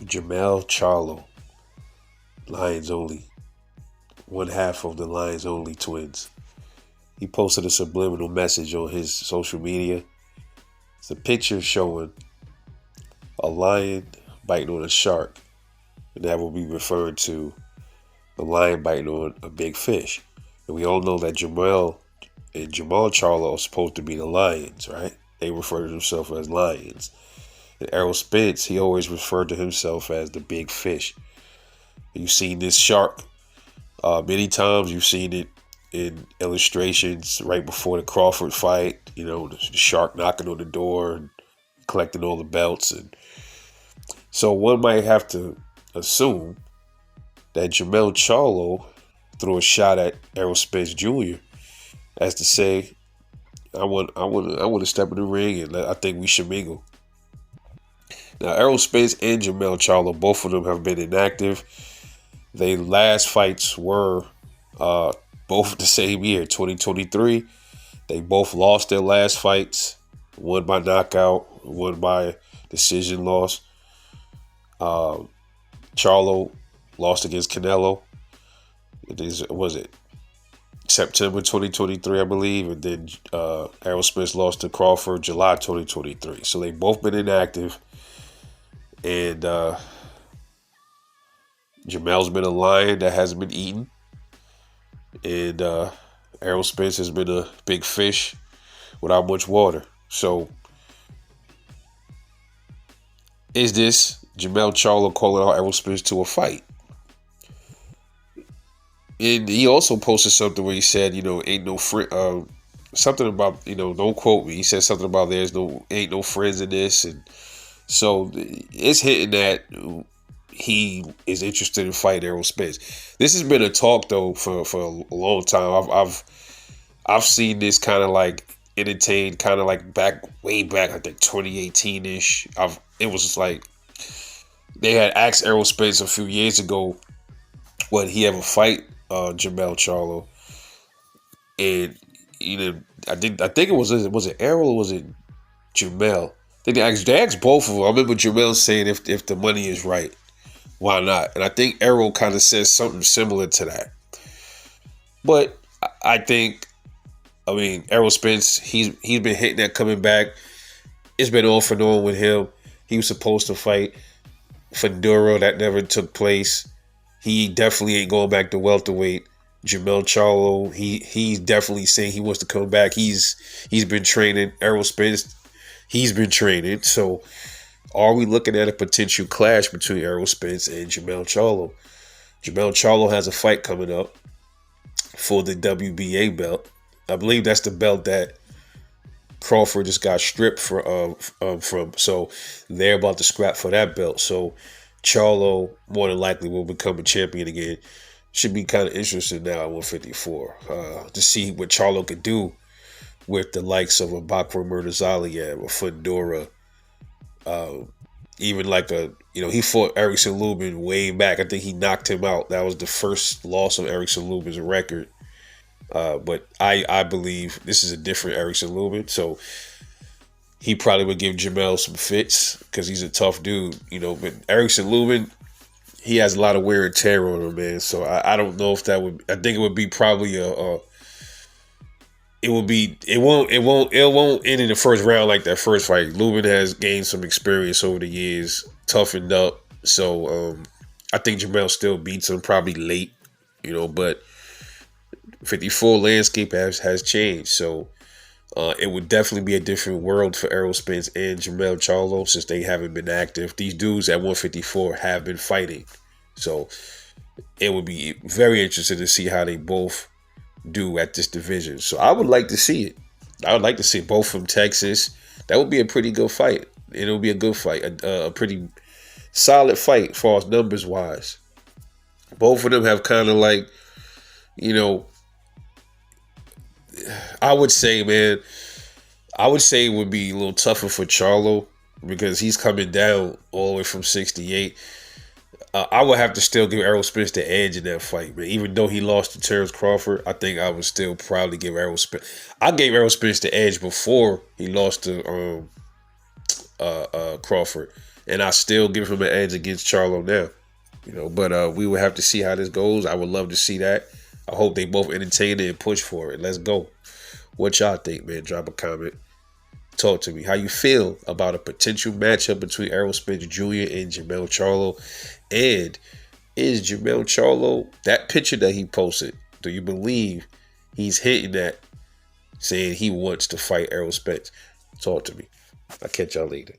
Jermell Charlo, Lions Only, one half of the Lions Only twins. He posted a subliminal message on his social media. It's a picture showing a lion biting on a shark, and that will be referring to the lion biting on a big fish. And we all know that Jermell and Jermell Charlo are supposed to be the lions, right? They refer to themselves as lions. And Errol Spence, he always referred to himself as the big fish. You've seen this shark many times. You've seen it in illustrations right before the Crawford fight. You know, the shark knocking on the door and collecting all the belts. And so one might have to assume that Jermell Charlo threw a shot at Errol Spence Jr. as to say, I want to step in the ring, and I think we should mingle. Now, Errol Spence and Jermell Charlo, both of them have been inactive. Their last fights were both the same year, 2023. They both lost their last fights, one by knockout, one by decision loss. Charlo lost against Canelo. Was it September 2023, I believe, and then Errol Spence lost to Crawford July 2023. So they've both been inactive, and Jermell's been a lion that hasn't been eaten, and Errol Spence has been a big fish without much water. So is this Jermell Charlo calling out Errol Spence to a fight? And he also posted something where he said, ain't no friend, something about, don't quote me. He said something about ain't no friends in this. And so it's hitting that he is interested in fighting Errol Spence. This has been a talk though for a long time. I've seen this kind of like entertained, kind of like way back, I think 2018 ish. It was just like they had asked Errol Spence a few years ago would he ever fight Jermell Charlo, and I think it was it Errol or was it Jermell? They asked both of them. I remember Jermell saying if the money is right, why not? And I think Errol kind of says something similar to that. But I think, Errol Spence, he's been hitting that coming back. It's been off and on with him. He was supposed to fight Fedora, that never took place. He definitely ain't going back to welterweight. Jermell Charlo, he's definitely saying he wants to come back. He's been training. Errol Spence, he's been training. So are we looking at a potential clash between Errol Spence and Jermell Charlo? Jermell Charlo has a fight coming up for the WBA belt. I believe that's the belt that Crawford just got stripped from. So they're about to scrap for that belt. So Charlo more than likely will become a champion again. Should be kind of interesting now at 154 to see what Charlo could do with the likes of a Bakr Murtazaliev or Fedora. Even like he fought Erickson Lubin way back. I think he knocked him out. That was the first loss of Erickson Lubin's record. But I believe this is a different Erickson Lubin. So he probably would give Jermell some fits because he's a tough dude, But Erickson Lubin, he has a lot of wear and tear on him, man. So I don't know if that would. I think it would be probably It won't end in the first round like that first fight. Lubin has gained some experience over the years, toughened up. So I think Jermell still beats him probably late, But 54 landscape has changed. So it would definitely be a different world for Errol Spence and Jermell Charlo since they haven't been active. These dudes at 154 have been fighting. So it would be very interesting to see how they both do at this division. So I would like to see it. I would like to see both from Texas. That would be a pretty good fight. It'll be a good fight. A pretty solid fight as far as numbers wise. Both of them have kind of like, I would say it would be a little tougher for Charlo because he's coming down all the way from 68. I would have to still give Errol Spence the edge in that fight, man. Even though he lost to Terrence Crawford, I think I would still probably give Errol Spence. I gave Errol Spence the edge before he lost to Crawford. and I still give him an edge against Charlo now. But we will have to see how this goes. I would love to see that. I hope they both entertain it and push for it. Let's go. What y'all think, man? Drop a comment. Talk to me. How you feel about a potential matchup between Errol Spence Jr. and Jermell Charlo? And is Jermell Charlo, that picture that he posted, do you believe he's hitting that, saying he wants to fight Errol Spence? Talk to me. I'll catch y'all later.